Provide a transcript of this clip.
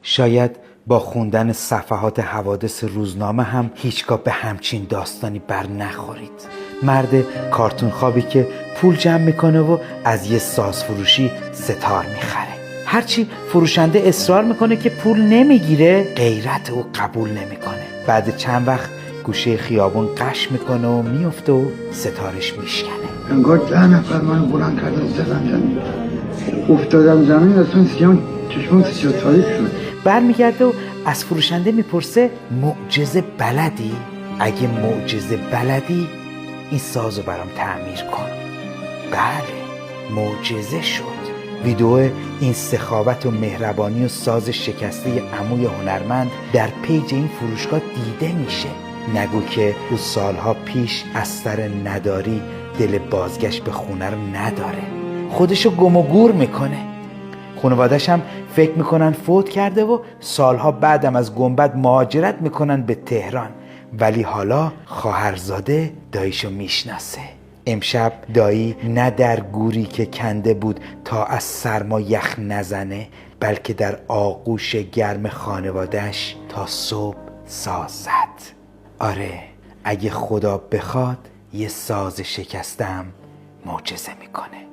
شاید با خوندن صفحات حوادث روزنامه هم هیچگاه به همچین داستانی بر نخورید. مرد کارتون خوابی که پول جمع میکنه و از یه ساز فروشی ستار میخره. هرچی فروشنده اصرار میکنه که پول نمیگیره، غیرت او قبول نمیکنه. بعد چند وقت گوشه خیابون قش میکنه و میفته و ستارش میشکنه. انگار 10 نفر منو بلند کردن زدن زمین. افتادم زمین اصلا سیان چشمان سیاه تاریک شد. برمیگرده و از فروشنده میپرسه معجزه بلدی؟ اگه معجزه بلدی این سازو برام تعمیر کن. بله، معجزه شد. ویدیو این سخاوت و مهربانی و ساز شکسته عموی هنرمند در پیج این فروشگاه دیده میشه. نگو که او سالها پیش از سر نداری دل بازگشت به خونه رو نداره، خودشو گم و گور میکنه. خانواده‌اش هم فکر میکنن فوت کرده و سالها بعدم از گنبد مهاجرت میکنن به تهران، ولی حالا خواهرزاده داییشو میشناسه. امشب دایی نه در گوری که کنده بود تا از سرما یخ نزنه، بلکه در آغوش گرم خانواده‌اش تا صبح ساز زد. آره، اگه خدا بخواد یه ساز شکستم معجزه میکنه.